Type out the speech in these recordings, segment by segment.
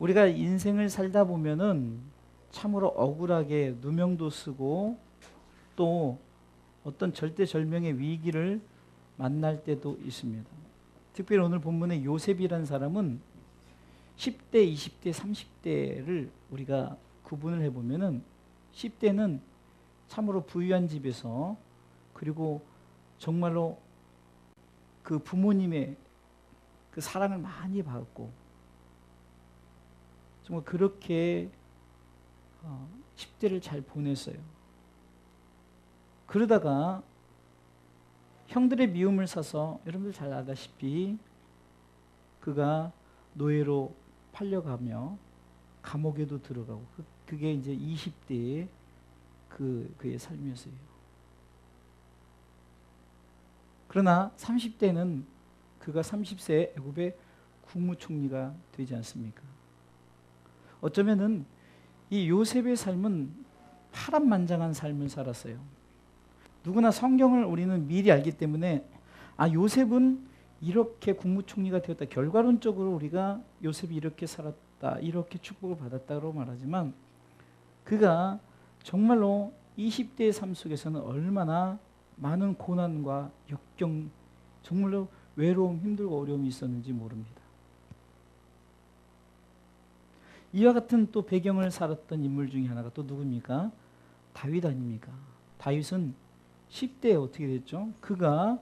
우리가 인생을 살다 보면은 참으로 억울하게 누명도 쓰고 또 어떤 절대절명의 위기를 만날 때도 있습니다. 특별히 오늘 본문의 요셉이라는 사람은 10대, 20대, 30대를 우리가 구분을 해보면은 10대는 참으로 부유한 집에서 그리고 정말로 그 부모님의 그 사랑을 많이 받고 정말 그렇게 10대를 잘 보냈어요. 그러다가 형들의 미움을 사서 여러분들 잘 아다시피 그가 노예로 팔려가며 감옥에도 들어가고 그게 이제 20대의 그의 삶이었어요. 그러나 30대는 그가 30세에 애굽의 국무총리가 되지 않습니까? 어쩌면은 이 요셉의 삶은 파란만장한 삶을 살았어요. 누구나 성경을 우리는 미리 알기 때문에 요셉은 이렇게 국무총리가 되었다. 결과론적으로 우리가 요셉이 이렇게 살았다. 이렇게 축복을 받았다고 말하지만 그가 정말로 20대의 삶 속에서는 얼마나 많은 고난과 역경, 정말로 외로움, 힘들고 어려움이 있었는지 모릅니다. 이와 같은 또 배경을 살았던 인물 중에 하나가 또 누굽니까? 다윗 아닙니까? 다윗은 10대에 어떻게 됐죠? 그가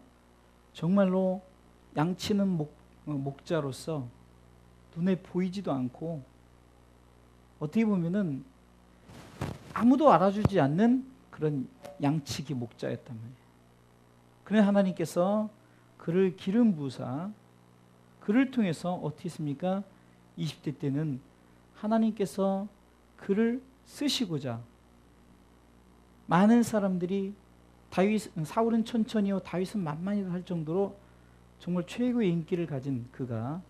정말로 양치는 목자로서 눈에 보이지도 않고 어떻게 보면은 아무도 알아주지 않는 그런 양치기 목자였단 말이에요. 그래 하나님께서 그를 기름 부으사 그를 통해서 어떻게 했습니까? 20대 때는 하나님께서 그를 쓰시고자 많은 사람들이 사울은 천천히요 다윗은 만만히도 할 정도로 정말 최고의 인기를 가진 그가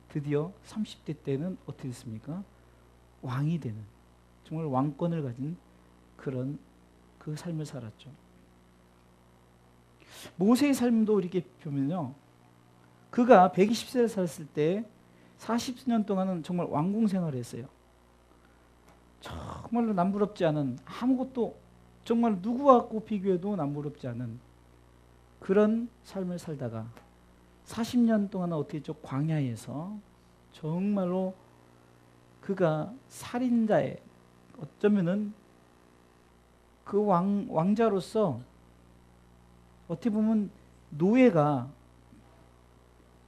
드디어 30대 때는 어떻게 됐습니까? 왕이 되는 정말 왕권을 가진 그런 그 삶을 살았죠. 모세의 삶도 이렇게 보면요. 그가 120세를 살았을 때 40년 동안은 정말 왕궁 생활을 했어요. 정말로 남부럽지 않은 아무것도 정말 누구하고 비교해도 남부럽지 않은 그런 삶을 살다가 40년 동안 어떻게 했죠? 광야에서 정말로 그가 살인자의 어쩌면은 그 왕자로서 어떻게 보면 노예가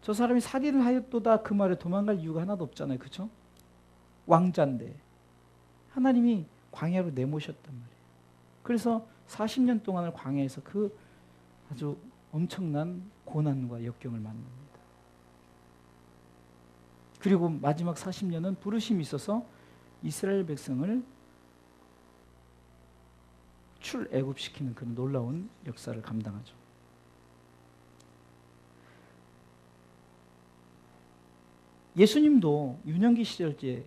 저 사람이 살인을 하였도다 그 말에 도망갈 이유가 하나도 없잖아요. 그렇죠? 왕자인데 하나님이 광야로 내모셨단 말이에요. 그래서 40년 동안을 광야에서 그 아주 엄청난 고난과 역경을 만납니다. 그리고 마지막 40년은 부르심이 있어서 이스라엘 백성을 출애굽시키는 그런 놀라운 역사를 감당하죠. 예수님도 유년기 시절째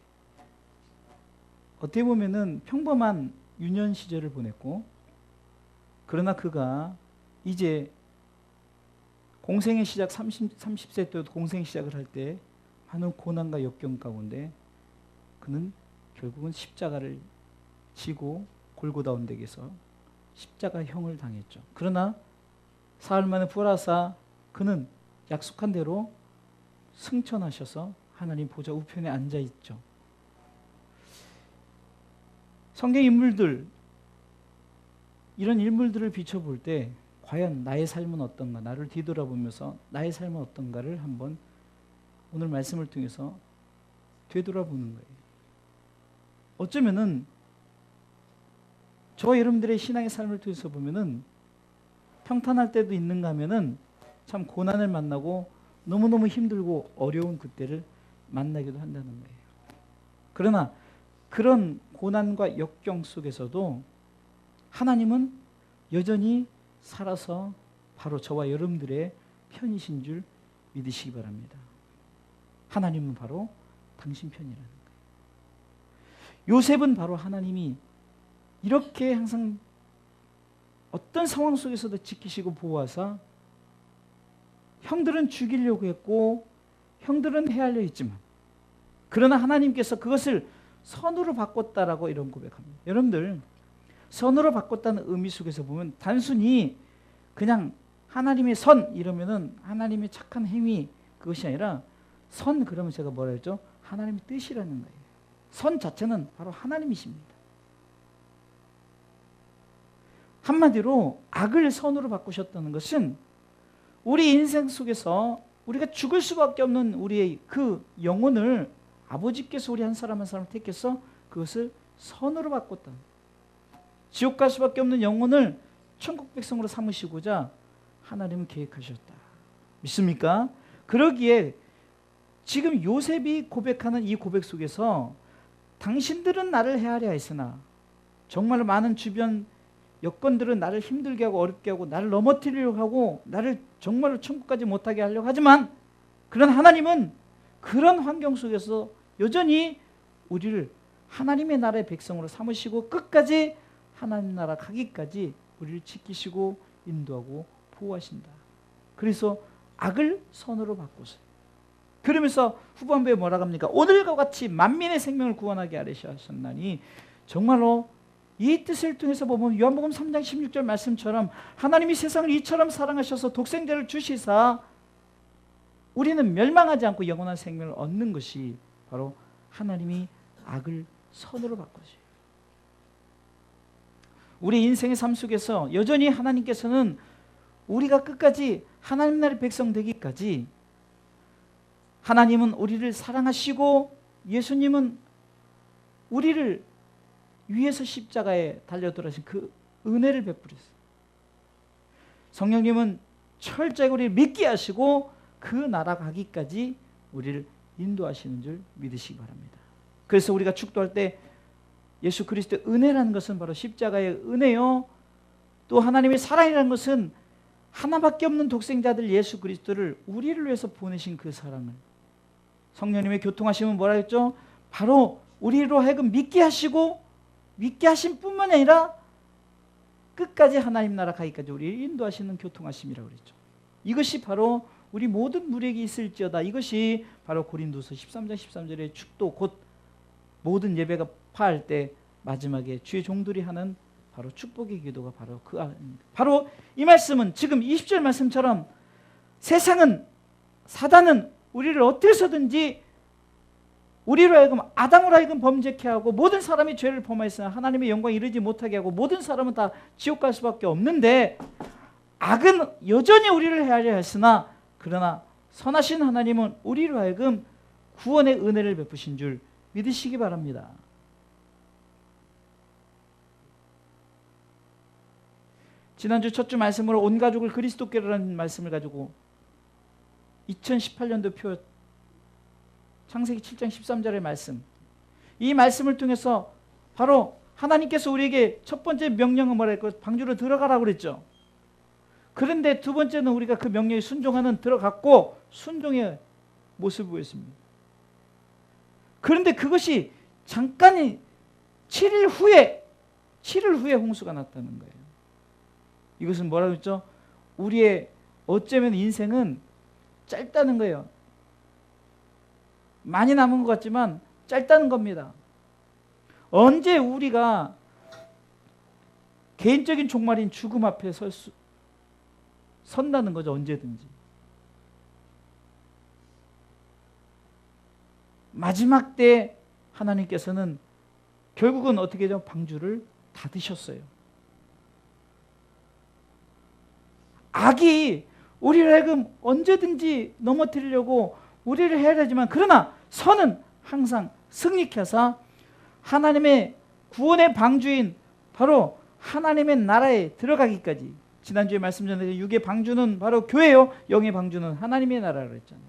어떻게 보면은 평범한 유년 시절을 보냈고 그러나 그가 이제 공생의 시작 30세 때 공생 시작을 할 때 많은 고난과 역경 가운데 그는 결국은 십자가를 지고 골고다 언덕에서 십자가형을 당했죠. 그러나 사흘 만에 부활하사 그는 약속한 대로 승천하셔서 하나님 보좌 우편에 앉아 있죠. 성경 인물들 이런 인물들을 비춰볼 때 과연 나의 삶은 어떤가 나를 뒤돌아보면서 나의 삶은 어떤가를 한번 오늘 말씀을 통해서 되돌아보는 거예요. 어쩌면은 저 여러분들의 신앙의 삶을 통해서 보면은 평탄할 때도 있는가 하면은 참 고난을 만나고 너무너무 힘들고 어려운 그때를 만나기도 한다는 거예요. 그러나 그런 고난과 역경 속에서도 하나님은 여전히 살아서 바로 저와 여러분들의 편이신 줄 믿으시기 바랍니다. 하나님은 바로 당신 편이라는 거예요. 요셉은 바로 하나님이 이렇게 항상 어떤 상황 속에서도 지키시고 보호하사 형들은 죽이려고 했고 형들은 헤아려 있지만 그러나 하나님께서 그것을 선으로 바꿨다라고 이런 고백합니다. 여러분들, 선으로 바꿨다는 의미 속에서 보면 단순히 그냥 하나님의 선 이러면은 하나님의 착한 행위 그것이 아니라 선 그러면 제가 뭐라 했죠? 하나님의 뜻이라는 거예요. 선 자체는 바로 하나님이십니다. 한마디로 악을 선으로 바꾸셨다는 것은 우리 인생 속에서 우리가 죽을 수밖에 없는 우리의 그 영혼을 아버지께서 우리 한 사람 한 사람 택해서 그것을 선으로 바꿨다. 지옥 갈 수밖에 없는 영혼을 천국 백성으로 삼으시고자 하나님은 계획하셨다. 믿습니까? 그러기에 지금 요셉이 고백하는 이 고백 속에서 당신들은 나를 헤아려 했으나 정말 많은 주변 여건들은 나를 힘들게 하고 어렵게 하고 나를 넘어뜨리려고 하고 나를 정말로 천국까지 못하게 하려고 하지만 그런 하나님은 그런 환경 속에서 여전히 우리를 하나님의 나라의 백성으로 삼으시고 끝까지 하나님 나라 가기까지 우리를 지키시고 인도하고 보호하신다. 그래서 악을 선으로 바꾸세요. 그러면서 후반부에 뭐라고 합니까? 오늘과 같이 만민의 생명을 구원하게 하셨나니 정말로 이 뜻을 통해서 보면 요한복음 3장 16절 말씀처럼 하나님이 세상을 이처럼 사랑하셔서 독생자를 주시사 우리는 멸망하지 않고 영원한 생명을 얻는 것이 바로 하나님이 악을 선으로 바꾸세요. 우리 인생의 삶 속에서 여전히 하나님께서는 우리가 끝까지 하나님 나라의 백성 되기까지 하나님은 우리를 사랑하시고 예수님은 우리를 위에서 십자가에 달려 돌아가신 그 은혜를 베풀었어요. 성령님은 철저히 우리를 믿게 하시고 그 나라 가기까지 우리를 인도하시는 줄 믿으시기 바랍니다. 그래서 우리가 축도할 때 예수 그리스도의 은혜라는 것은 바로 십자가의 은혜요, 또 하나님의 사랑이라는 것은 하나밖에 없는 독생자들 예수 그리스도를 우리를 위해서 보내신 그 사랑을, 성령님의 교통하심은 뭐라 했죠? 바로 우리로 하여금 믿게 하시고 믿게 하신 뿐만 아니라 끝까지 하나님 나라 가기까지 우리를 인도하시는 교통하심이라고 그랬죠. 이것이 바로 우리 모든 무리에게 있을지어다. 이것이 바로 고린도서 13장 13절의 축도, 곧 모든 예배가 파할 때 마지막에 주의 종들이 하는 바로 축복의 기도가 바로 그 안입니다. 바로 이 말씀은 지금 20절 말씀처럼 세상은, 사단은 우리를 어떻게 해서든지 우리로 하여금, 아담으로 하여금 범죄케 하고 모든 사람이 죄를 범하였으나 하나님의 영광에 이르지 못하게 하고 모든 사람은 다 지옥 갈 수밖에 없는데 악은 여전히 우리를 헤아려 했으나 그러나 선하신 하나님은 우리로 하여금 구원의 은혜를 베푸신 줄 믿으시기 바랍니다. 지난주 첫 주 말씀으로 온 가족을 그리스도께라는 말씀을 가지고 2018년도 표 창세기 7장 13절의 말씀, 이 말씀을 통해서 바로 하나님께서 우리에게 첫 번째 명령은 뭐라 했고 방주로 들어가라고 그랬죠. 그런데 두 번째는 우리가 그 명령에 순종하는, 들어갔고 순종의 모습을 보였습니다. 그런데 그것이 잠깐이 7일 후에 홍수가 났다는 거예요. 이것은 뭐라고 했죠? 우리의 어쩌면 인생은 짧다는 거예요. 많이 남은 것 같지만 짧다는 겁니다. 언제 우리가 개인적인 종말인 죽음 앞에 선다는 거죠. 언제든지. 마지막 때 하나님께서는 결국은 어떻게 해서 방주를 닫으셨어요. 악이 우리를 하여금 언제든지 넘어뜨리려고 우리를 해야 되지만 그러나 선은 항상 승리케 하사 하나님의 구원의 방주인 바로 하나님의 나라에 들어가기까지, 지난주에 말씀 전에 육의 방주는 바로 교회요, 영의 방주는 하나님의 나라라고 했잖아요.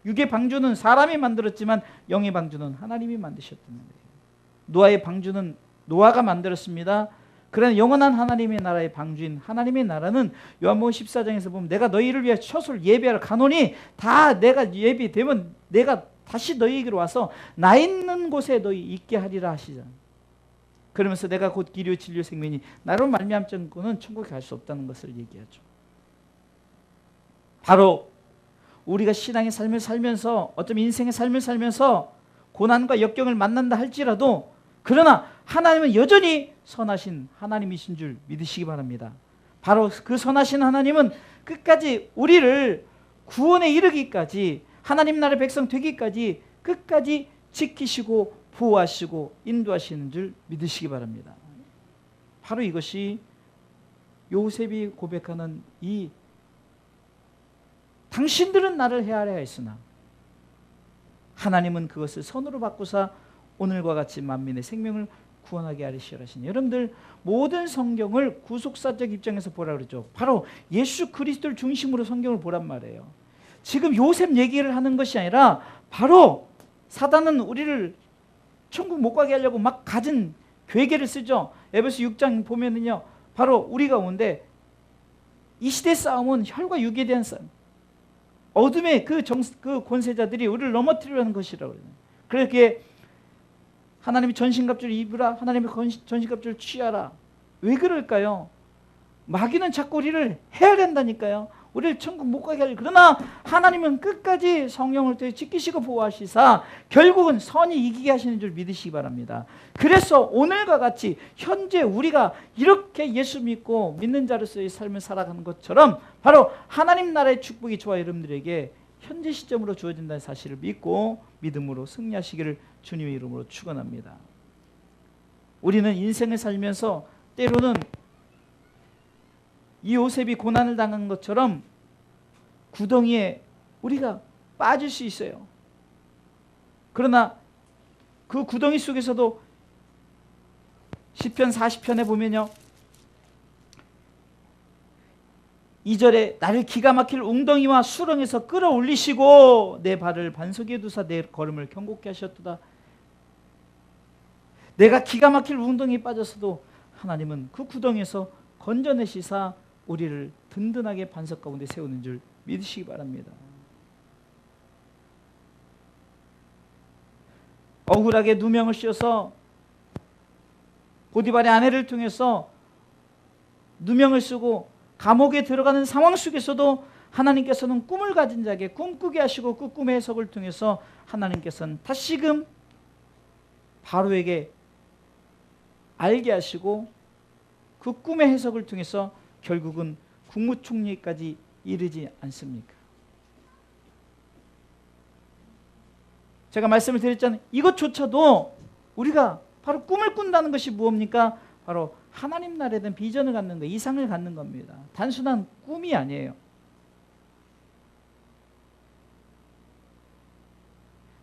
육의 방주는 사람이 만들었지만 영의 방주는 하나님이 만드셨다는 거예요. 노아의 방주는 노아가 만들었습니다. 그러나 영원한 하나님의 나라의 방주인 하나님의 나라는 요한복음 14장에서 보면 내가 너희를 위해 처소를 예비하러 가노니 다 내가 예비되면 내가 다시 너희에게로 와서 나 있는 곳에 너희 있게 하리라 하시잖아요. 그러면서 내가 곧 길이요 진리요 생명이니 나로 말미암지 않고는 천국에 갈 수 없다는 것을 얘기하죠. 바로 우리가 신앙의 삶을 살면서, 어쩌면 인생의 삶을 살면서 고난과 역경을 만난다 할지라도 그러나 하나님은 여전히 선하신 하나님이신 줄 믿으시기 바랍니다. 바로 그 선하신 하나님은 끝까지 우리를 구원에 이르기까지 하나님 나라의 백성 되기까지 끝까지 지키시고 보호하시고 인도하시는 줄 믿으시기 바랍니다. 바로 이것이 요셉이 고백하는 이 당신들은 나를 헤아려 했으나 하나님은 그것을 선으로 바꾸사 오늘과 같이 만민의 생명을 구원하게 하시려 하시니, 여러분들 모든 성경을 구속사적 입장에서 보라 그러죠. 바로 예수 그리스도를 중심으로 성경을 보란 말이에요. 지금 요셉 얘기를 하는 것이 아니라 바로 사단은 우리를 천국 못 가게 하려고 막 가진 괴계를 쓰죠. 에베소 6장 보면은요, 바로 우리 가운데 이 시대 싸움은 혈과 육에 대한 싸움, 어둠의 그 권세자들이 우리를 넘어뜨리려는 것이라고 그래요. 그렇게 하나님이 전신갑주를 입으라, 하나님의 전신갑주를 취하라. 왜 그럴까요? 마귀는 자꾸 우리를 헤아린다니까요. 우리를 천국 못 가게 하려. 그러나 하나님은 끝까지 성령을 통해 지키시고 보호하시사 결국은 선이 이기게 하시는 줄 믿으시기 바랍니다. 그래서 오늘과 같이 현재 우리가 이렇게 예수 믿고 믿는 자로서의 삶을 살아가는 것처럼 바로 하나님 나라의 축복이 저와 여러분들에게 현재 시점으로 주어진다는 사실을 믿고 믿음으로 승리하시기를 주님의 이름으로 축원합니다. 우리는 인생을 살면서 때로는 이 요셉이 고난을 당한 것처럼 구덩이에 우리가 빠질 수 있어요. 그러나 그 구덩이 속에서도 시편 40편에 보면요, 2절에 나를 기가 막힐 웅덩이와 수렁에서 끌어올리시고 내 발을 반석에 두사 내 걸음을 견고케 하셨도다. 내가 기가 막힐 웅덩이에 빠졌어도 하나님은 그 구덩이에서 건져내시사 우리를 든든하게 반석 가운데 세우는 줄 믿으시기 바랍니다. 억울하게 누명을 씌워서 보디발의 아내를 통해서 누명을 쓰고 감옥에 들어가는 상황 속에서도 하나님께서는 꿈을 가진 자에게 꿈꾸게 하시고 그 꿈의 해석을 통해서 하나님께서는 다시금 바로에게 알게 하시고 그 꿈의 해석을 통해서 결국은 국무총리까지 이르지 않습니까? 제가 말씀을 드렸잖아요. 이것조차도 우리가 바로 꿈을 꾼다는 것이 무엇입니까? 바로 하나님 나라에 대한 비전을 갖는 거, 이상을 갖는 겁니다. 단순한 꿈이 아니에요.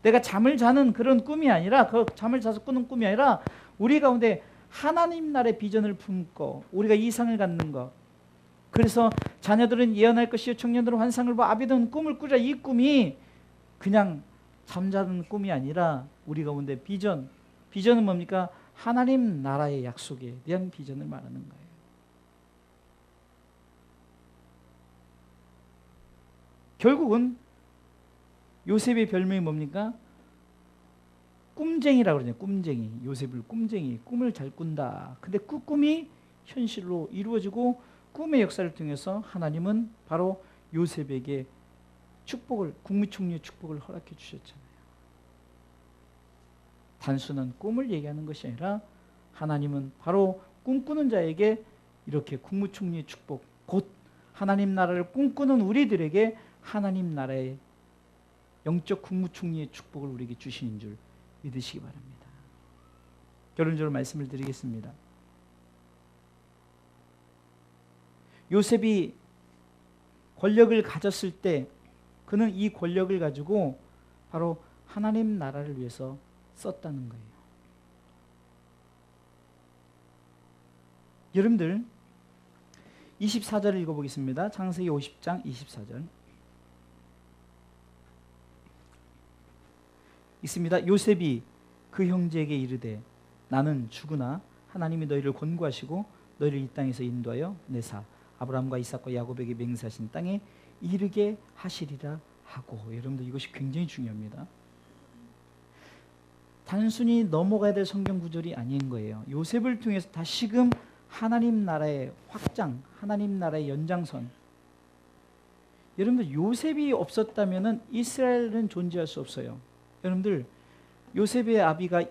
내가 잠을 자는 그런 꿈이 아니라, 그 잠을 자서 꾸는 꿈이 아니라 우리 가운데 하나님 나라의 비전을 품고 우리가 이상을 갖는 것. 그래서 자녀들은 예언할 것이요 청년들은 환상을 보아 아비들은 꿈을 꾸자. 이 꿈이 그냥 잠자는 꿈이 아니라 우리 가운데 비전은 뭡니까? 하나님 나라의 약속에 대한 비전을 말하는 거예요. 결국은 요셉의 별명이 뭡니까? 꿈쟁이라고 그러죠. 꿈쟁이. 요셉을 꿈쟁이. 꿈을 잘 꾼다. 근데 그 꿈이 현실로 이루어지고 꿈의 역사를 통해서 하나님은 바로 요셉에게 축복을, 국무총리의 축복을 허락해 주셨잖아요. 단순한 꿈을 얘기하는 것이 아니라 하나님은 바로 꿈꾸는 자에게 이렇게 국무총리의 축복, 곧 하나님 나라를 꿈꾸는 우리들에게 하나님 나라의 영적 국무총리의 축복을 우리에게 주시는 줄 믿으시기 바랍니다. 결론적으로 말씀을 드리겠습니다. 요셉이 권력을 가졌을 때 그는 이 권력을 가지고 바로 하나님 나라를 위해서 썼다는 거예요. 여러분들 24절을 읽어보겠습니다. 창세기 50장 24절 있습니다. 요셉이 그 형제에게 이르되 나는 죽으나 하나님이 너희를 권고하시고 너희를 이 땅에서 인도하여 내사 아브라함과 이삭과 야곱에게 맹세하신 땅에 이르게 하시리라 하고. 여러분들 이것이 굉장히 중요합니다. 단순히 넘어가야 될 성경 구절이 아닌 거예요. 요셉을 통해서 다시금 하나님 나라의 확장, 하나님 나라의 연장선. 여러분들 요셉이 없었다면 이스라엘은 존재할 수 없어요. 여러분들 요셉의 아비가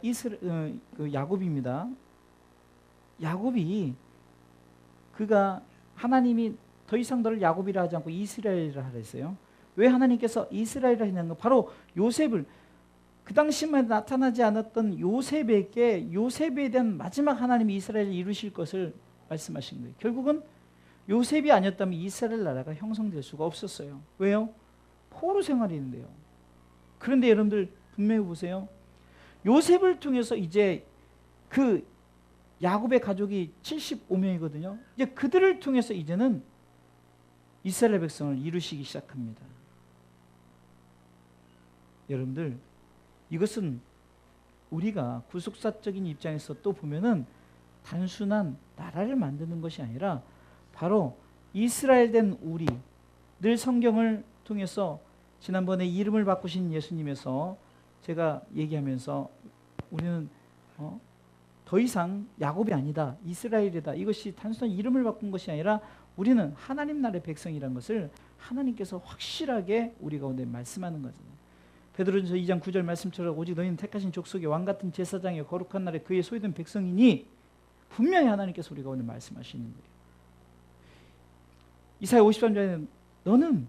야곱입니다. 야곱이 그가 하나님이 더 이상 너를 야곱이라 하지 않고 이스라엘이라 하랬어요. 왜 하나님께서 이스라엘이라 했냐는 건 바로 요셉을 그 당시만 나타나지 않았던 요셉에 대한 마지막 하나님이 이스라엘을 이루실 것을 말씀하신 거예요. 결국은 요셉이 아니었다면 이스라엘 나라가 형성될 수가 없었어요. 왜요? 포로 생활인데요. 그런데 여러분들 분명히 보세요. 요셉을 통해서 이제 그 야곱의 가족이 75명이거든요. 이제 그들을 통해서 이제는 이스라엘 백성을 이루시기 시작합니다. 여러분들, 이것은 우리가 구속사적인 입장에서 또 보면은 단순한 나라를 만드는 것이 아니라 바로 이스라엘 된 우리, 늘 성경을 통해서 지난번에 이름을 바꾸신 예수님에서 제가 얘기하면서 우리는 더 이상 야곱이 아니다, 이스라엘이다. 이것이 단순한 이름을 바꾼 것이 아니라 우리는 하나님 나라의 백성이라는 것을 하나님께서 확실하게 우리 가운데 말씀하는 거잖아요. 베드로전서 2장 9절 말씀처럼 오직 너희는 택하신 족속의 왕같은 제사장의 거룩한 날에 그의 소유된 백성이니 분명히 하나님께서 우리 가운데 말씀하시는 거예요. 이사야 53장에는 너는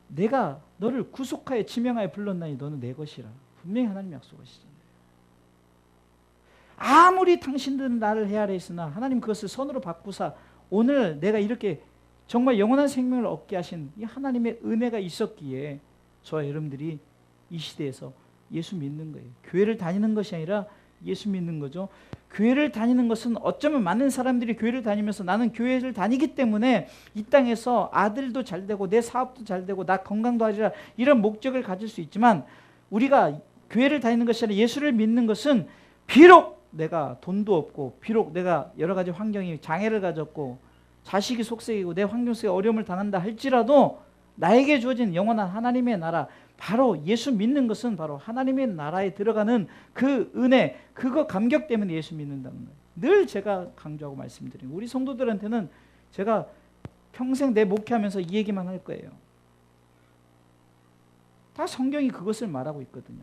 내가 너를 구속하여 지명하여 불렀나니 너는 내 것이라 분명히 하나님 약속하시잖아요. 아무리 당신들은 나를 헤아려 있으나 하나님 그것을 선으로 바꾸사 오늘 내가 이렇게 정말 영원한 생명을 얻게 하신 이 하나님의 은혜가 있었기에 저와 여러분들이 이 시대에서 예수 믿는 거예요. 교회를 다니는 것이 아니라 예수 믿는 거죠. 교회를 다니는 것은 어쩌면 많은 사람들이 교회를 다니면서 나는 교회를 다니기 때문에 이 땅에서 아들도 잘 되고 내 사업도 잘 되고 나 건강도 하리라 이런 목적을 가질 수 있지만 우리가 교회를 다니는 것이 아니라 예수를 믿는 것은 비록 내가 돈도 없고 비록 내가 여러 가지 환경이 장애를 가졌고 자식이 속썩이고 내 환경 속에 어려움을 당한다 할지라도 나에게 주어진 영원한 하나님의 나라 바로 예수 믿는 것은 바로 하나님의 나라에 들어가는 그 은혜 그거 감격 때문에 예수 믿는다는 거예요. 늘 제가 강조하고 말씀드리는 우리 성도들한테는 제가 평생 내 목회하면서 이 얘기만 할 거예요. 다 성경이 그것을 말하고 있거든요.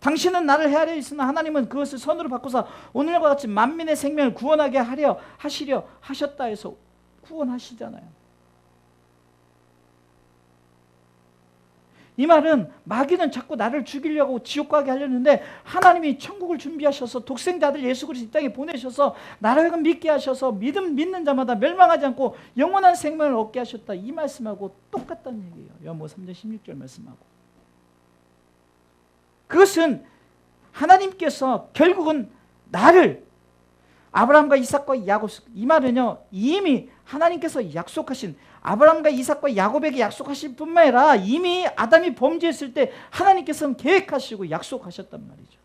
당신은 나를 헤아려 있으나 하나님은 그것을 선으로 바꾸사 오늘과 같이 만민의 생명을 구원하게 하시려 하셨다 해서 구원하시잖아요. 이 말은 마귀는 자꾸 나를 죽이려고 지옥 가게 하려는데 하나님이 천국을 준비하셔서 독생자 아들 예수 그리스도 이 땅에 보내셔서 나를 믿게 하셔서 믿는 자마다 멸망하지 않고 영원한 생명을 얻게 하셨다. 이 말씀하고 똑같다는 얘기예요. 요한복음 3장 16절 말씀하고. 그것은 하나님께서 결국은 나를 아브라함과 이삭과 야곱 이 말은요 이미 하나님께서 약속하신 아브라함과 이삭과 야곱에게 약속하실 뿐만 아니라 이미 아담이 범죄했을 때 하나님께서는 계획하시고 약속하셨단 말이죠.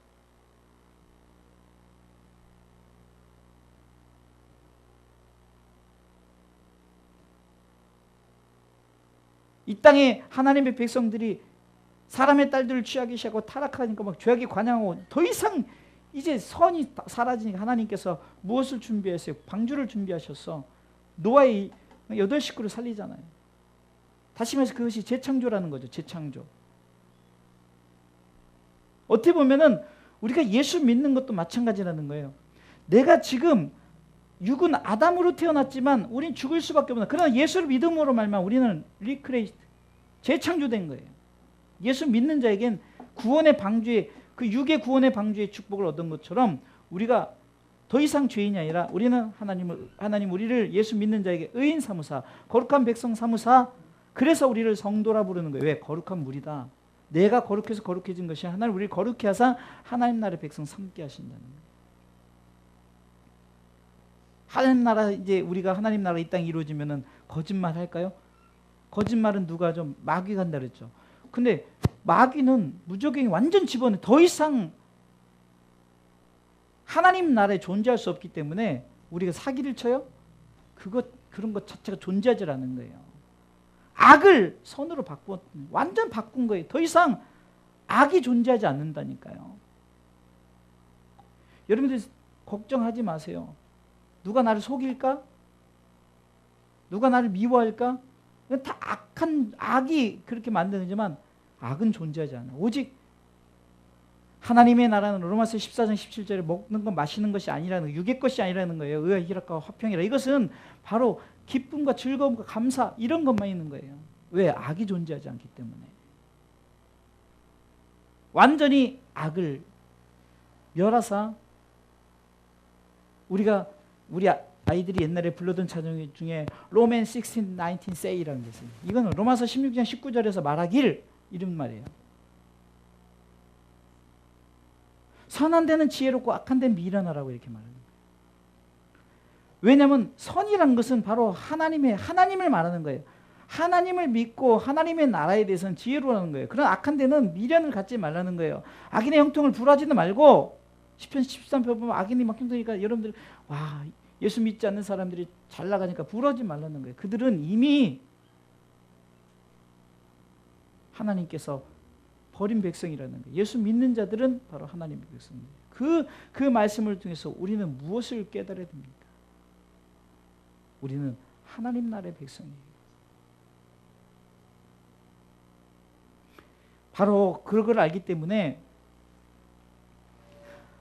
이 땅에 하나님의 백성들이 사람의 딸들을 취하기 시작하고 타락하니까 막 죄악이 관영하고 더 이상 이제 선이 사라지니까 하나님께서 무엇을 준비하셨어요? 방주를 준비하셔서 노아의 8식구를 살리잖아요. 다시 말해서 그것이 재창조라는 거죠. 재창조. 어떻게 보면은 우리가 예수 믿는 것도 마찬가지라는 거예요. 내가 지금 육은 아담으로 태어났지만 우린 죽을 수밖에 없나. 그러나 예수를 믿음으로 말미암아 우리는 리크레이트 재창조된 거예요. 예수 믿는 자에겐 구원의 방주에 그 육의 구원의 방주의 축복을 얻은 것처럼 우리가 더 이상 죄인이 아니라 우리는 하나님 우리를 예수 믿는 자에게 의인 삼으사 거룩한 백성 삼으사 그래서 우리를 성도라 부르는 거예요. 왜? 거룩한 물이다. 내가 거룩해서 거룩해진 것이 하나님 우리를 거룩해 하사 하나님 나라의 백성 삼게 하신다는 거예요. 하나님 나라 이제 우리가 하나님 나라 이 땅에 이루어지면은 거짓말 할까요? 거짓말은 누가 좀 마귀가 한다 그랬죠. 근데 마귀는 무적행이 완전 집어넣어 더 이상 하나님 나라에 존재할 수 없기 때문에 우리가 사기를 쳐요? 그런 것 자체가 존재하지 않는 거예요. 악을 선으로 완전 바꾼 거예요. 더 이상 악이 존재하지 않는다니까요. 여러분들 걱정하지 마세요. 누가 나를 속일까? 누가 나를 미워할까? 다 악이 그렇게 만드는지만 악은 존재하지 않아. 오직 하나님의 나라는 로마서 14장 17절에 먹는 것 마시는 것이 아니라는, 육의 것이 아니라는 거예요. 의와 희락과 화평이라. 이것은 바로 기쁨과 즐거움과 감사, 이런 것만 있는 거예요. 왜? 악이 존재하지 않기 때문에. 완전히 악을 멸하사, 우리 아이들이 옛날에 불러던 찬양 중에 로맨 16, 19 say라는 게 있어요. 이거는 로마서 16장 19절에서 말하길, 이런 말이에요. 선한 데는 지혜롭고 악한 데는 미련하라고 이렇게 말하는 거예요. 왜냐하면 선이란 것은 바로 하나님을 말하는 거예요. 하나님을 믿고 하나님의 나라에 대해서는 지혜로라는 거예요. 그런 악한 데는 미련을 갖지 말라는 거예요. 악인의 형통을 불하지도 말고, 시편 13편 보면 악인이 막 형통이니까 여러분들, 와, 예수 믿지 않는 사람들이 잘 나가니까 불하지 말라는 거예요. 그들은 이미 하나님께서 버린 백성이라는 거예요. 예수 믿는 자들은 바로 하나님의 백성입니다. 그 말씀을 통해서 우리는 무엇을 깨달아야 됩니까? 우리는 하나님 나라의 백성이에요. 바로 그걸 알기 때문에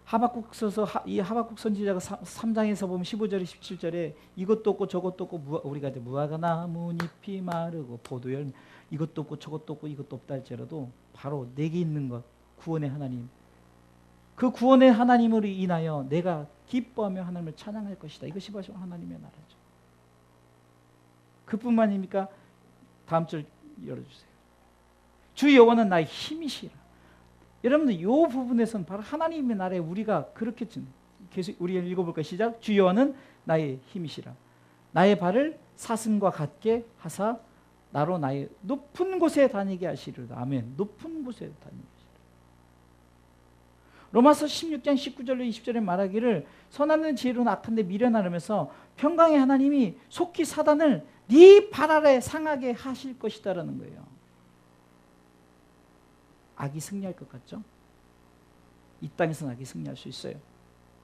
하박국서서, 이 하박국 선지자가 3장에서 보면 15절에 17절에 이것도 없고 저것도 없고, 우리가 이제 무화과 나뭇잎이 마르고 포도열 이것도 없고 저것도 없고 이것도 없다 할지라도 바로 내게 있는 것, 구원의 하나님, 그 구원의 하나님으로 인하여 내가 기뻐하며 하나님을 찬양할 것이다. 이것이 바로 하나님의 나라죠. 그뿐만 아닙니까? 다음 절 열어주세요. 주 여호와는 나의 힘이시라. 여러분들 이 부분에서는 바로 하나님의 나라에 우리가 그렇게 계속 우리가 읽어볼까요? 시작. 주 여호와는 나의 힘이시라. 나의 발을 사슴과 같게 하사 나로 나의 높은 곳에 다니게 하시리로다. 아멘. 높은 곳에 다니게 하시리로다. 로마서 16장 19절로 20절에 말하기를 선하는 지혜로는 악한데 미련하라면서 평강의 하나님이 속히 사단을 네 발 아래 상하게 하실 것이다라는 거예요. 악이 승리할 것 같죠? 이 땅에서는 악이 승리할 수 있어요.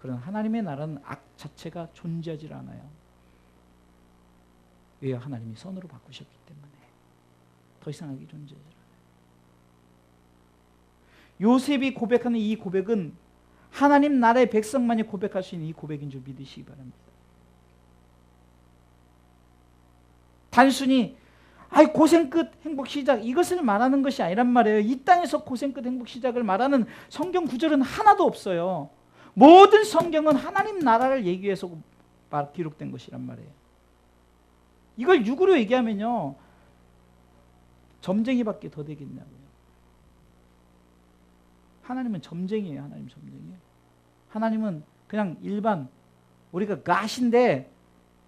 그러나 하나님의 나라는 악 자체가 존재하지 않아요. 왜요? 하나님이 선으로 바꾸셨기 때문에 더 이상 악이 존재하지 않아요. 요셉이 고백하는 이 고백은 하나님 나라의 백성만이 고백할 수 있는 이 고백인 줄 믿으시기 바랍니다. 단순히 고생 끝 행복 시작, 이것을 말하는 것이 아니란 말이에요. 이 땅에서 고생 끝 행복 시작을 말하는 성경 구절은 하나도 없어요. 모든 성경은 하나님 나라를 얘기해서 기록된 것이란 말이에요. 이걸 육으로 얘기하면요, 점쟁이밖에 더 되겠냐고요. 하나님은 점쟁이에요. 하나님 점쟁이에요. 하나님은 그냥 일반, 우리가 갓인데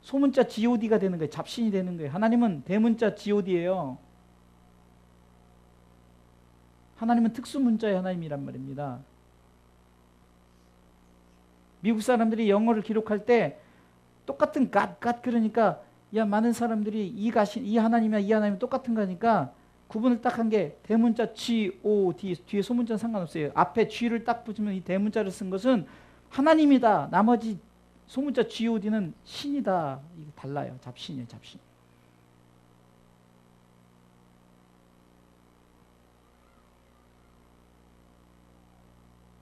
소문자 god가 되는 거예요. 잡신이 되는 거예요. 하나님은 대문자 god예요. 하나님은 특수문자의 하나님이란 말입니다. 미국 사람들이 영어를 기록할 때 똑같은 God 그러니까 많은 사람들이 이 하나님이나 이 하나님 똑같은 거니까 구분을 딱 한 게 대문자 god, 뒤에 소문자는 상관없어요. 앞에 g를 딱 붙이면 이 대문자를 쓴 것은 하나님이다. 나머지 소문자 god는 신이다. 이게 달라요. 잡신이에요. 잡신.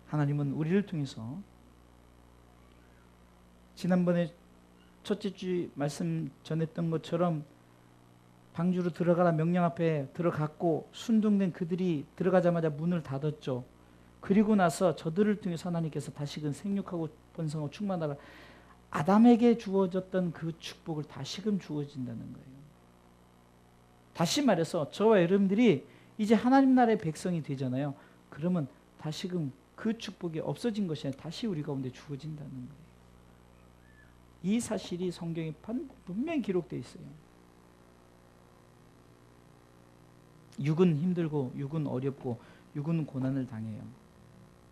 하나님은 우리를 통해서 지난번에 첫째 주 말씀 전했던 것처럼 방주로 들어가라 명령 앞에 들어갔고 순둥된 그들이 들어가자마자 문을 닫았죠. 그리고 나서 저들을 통해서 하나님께서 다시금 생육하고 번성하고 충만하라. 아담에게 주어졌던 그 축복을 다시금 주어진다는 거예요. 다시 말해서 저와 여러분들이 이제 하나님 나라의 백성이 되잖아요. 그러면 다시금 그 축복이 없어진 것이 아니라 다시 우리 가운데 주어진다는 거예요. 이 사실이 성경에 분명히 기록되어 있어요. 육은 힘들고 육은 어렵고 육은 고난을 당해요.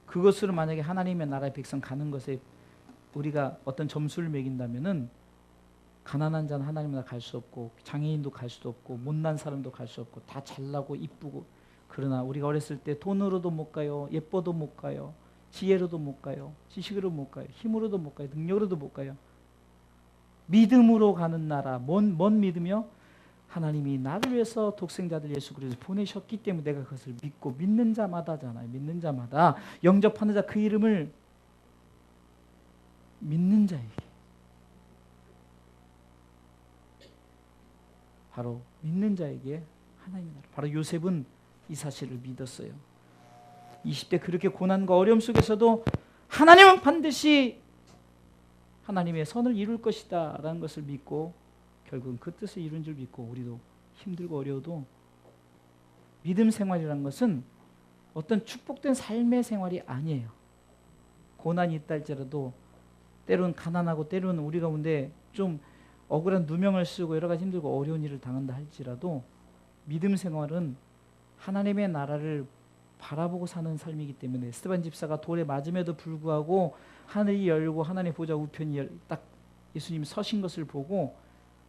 그것으로 만약에 하나님의 나라의 백성 가는 것에 우리가 어떤 점수를 매긴다면은 가난한 자는 하나님 나라 갈 수 없고 장애인도 갈 수도 없고 못난 사람도 갈 수 없고 다 잘나고 이쁘고, 그러나 우리가 어렸을 때 돈으로도 못 가요. 예뻐도 못 가요. 지혜로도 못 가요. 지식으로 못 가요. 힘으로도 못 가요. 능력으로도 못 가요. 믿음으로 가는 나라. 뭔 믿음이요? 하나님이 나를 위해서 독생자들 예수 그리스도를 보내셨기 때문에 내가 그것을 믿고 믿는 자마다잖아요. 믿는 자마다 영접하는 자 그 이름을 믿는 자에게 바로 믿는 자에게 하나님의 나라. 바로 요셉은 이 사실을 믿었어요. 20대 그렇게 고난과 어려움 속에서도 하나님은 반드시 하나님의 선을 이룰 것이다 라는 것을 믿고 결국은 그 뜻을 이룬 줄 믿고 우리도 힘들고 어려워도 믿음 생활이라는 것은 어떤 축복된 삶의 생활이 아니에요. 고난이 있다 할지라도 때로는 가난하고 때로는 우리 가운데 좀 억울한 누명을 쓰고 여러 가지 힘들고 어려운 일을 당한다 할지라도 믿음 생활은 하나님의 나라를 바라보고 사는 삶이기 때문에 스데반 집사가 돌에 맞음에도 불구하고 하늘이 열고 하나님의 보좌 우편이 딱 예수님이 서신 것을 보고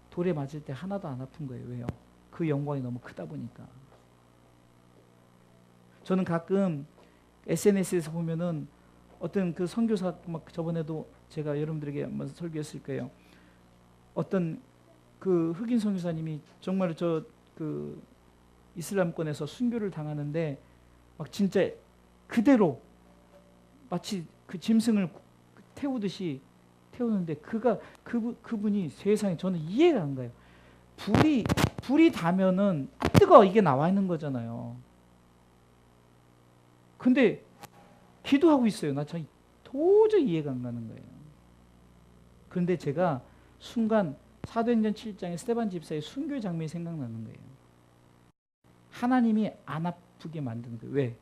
돌에 맞을 때 하나도 안 아픈 거예요. 왜요? 그 영광이 너무 크다 보니까. 저는 가끔 SNS에서 보면은 어떤 그 선교사 막 저번에도 제가 여러분들에게 한번 설교했을 거예요. 어떤 그 흑인 선교사님이 정말 저 그 이슬람권에서 순교를 당하는데 막 진짜 그대로 마치 그 짐승을 태우듯이 태우는데 그분이 세상에 저는 이해가 안 가요. 불이 닿으면은 뜨거 이게 나와 있는 거잖아요. 근데 기도하고 있어요. 나 참 도저히 이해가 안 가는 거예요. 그런데 제가 순간 사도행전 7장의 스데반 집사의 순교 장면이 생각나는 거예요. 하나님이 안 아프게 만드는 거예요. 왜?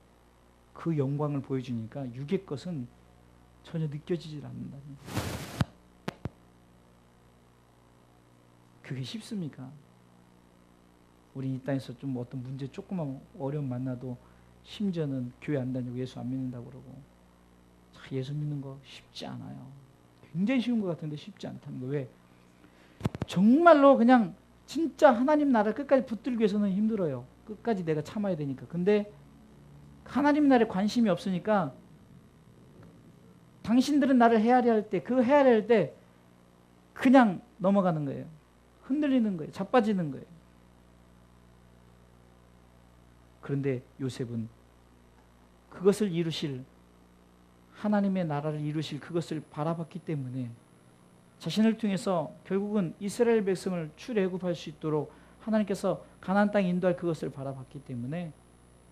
그 영광을 보여주니까 육의 것은 전혀 느껴지질 않는다는 거예요. 그게 쉽습니까? 우리 이 땅에서 좀 어떤 문제 조그만 어려움 만나도 심지어는 교회 안 다니고 예수 안 믿는다고 그러고 예수 믿는 거 쉽지 않아요. 굉장히 쉬운 것 같은데 쉽지 않다는 거. 왜? 정말로 그냥 진짜 하나님 나라를 끝까지 붙들기 위해서는 힘들어요. 끝까지 내가 참아야 되니까. 근데 하나님 나라에 관심이 없으니까 당신들은 나를 헤아려 할 때 그 헤아려 할 때 그냥 넘어가는 거예요. 흔들리는 거예요. 자빠지는 거예요. 그런데 요셉은 그것을 이루실 하나님의 나라를 이루실 그것을 바라봤기 때문에 자신을 통해서 결국은 이스라엘 백성을 출애굽할 수 있도록 하나님께서 가나안 땅에 인도할 그것을 바라봤기 때문에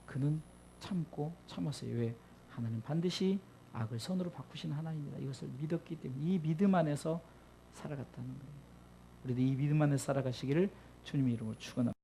그는 참았어요. 왜? 하나님 반드시 악을 선으로 바꾸신 하나님이다. 이것을 믿었기 때문에 이 믿음 안에서 살아갔다는 거예요. 우리도 이 믿음 안에서 살아가시기를 주님의 이름으로 축원합니다.